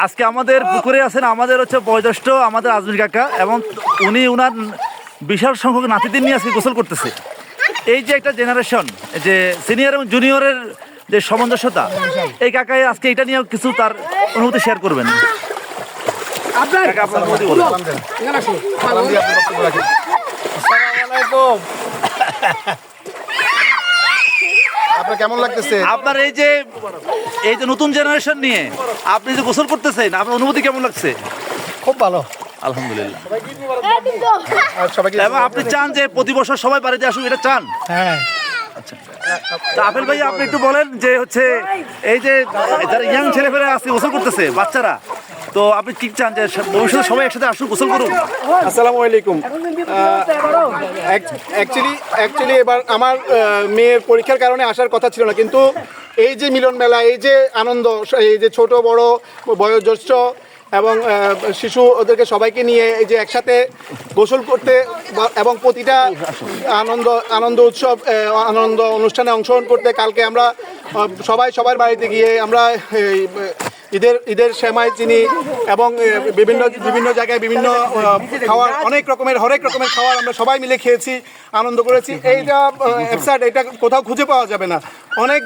আজকে আমাদের পুকুরে আছেন আমাদের হচ্ছে বয়োজ্যেষ্ঠ আমাদের আজমির কাকা, এবং উনি উনার বিশাল সংখ্যক নাতিদের নিয়ে আজকে গোসল করতেছে। এই যে একটা জেনারেশন, যে সিনিয়র এবং জুনিয়রের যে সামঞ্জস্যতা, এই কাকাই আজকে এটা নিয়ে কিছু তার অনুভূতি শেয়ার করবেন। কাকা, আপনার অনুভূতি বলুন। আপনার কেমন লাগতেছে? আপনার এই যে নতুন জেনারেশন নিয়ে আপনি যে গোসল করতেছেন, আপনার অনুভূতি কেমন লাগছে? খুব ভালো, আলহামদুলিল্লাহ। আর সবাইকে এবং আপনি চান যে প্রতি বছর সবাই বাড়িতে আসুক, এটা চান? হ্যাঁ। আচ্ছা, তা আপেল ভাই আপনি একটু বলেন যে হচ্ছে এই যে যারা ইয়াং ছেলেপেলে আজকে গোসল করতেছে বাচ্চারা, তো আপনি কি চান যে ভবিষ্যতে সবাই একসাথে আসুক, গোসল করুক? আসসালামু আলাইকুম। অ্যাকচুয়ালি এবার আমার মেয়ের পরীক্ষার কারণে আসার কথা ছিল না, কিন্তু এই যে মিলন মেলা, এই যে আনন্দ, এই যে ছোট বড় বয়োজ্যেষ্ঠ এবং শিশু, ওদেরকে সবাইকে নিয়ে এই যে একসাথে গোসল করতে এবং প্রতিটা আনন্দ উৎসব, আনন্দ অনুষ্ঠানে অংশগ্রহণ করতে, কালকে আমরা সবাই সবার বাড়িতে গিয়ে আমরা ঈদের সেমাই চিনি এবং বিভিন্ন জায়গায় বিভিন্ন খাওয়ার হরেক রকমের খাবার আমরা সবাই মিলে খেয়েছি, আনন্দ করেছি। এইটা এটা কোথাও খুঁজে পাওয়া যাবে না। অনেক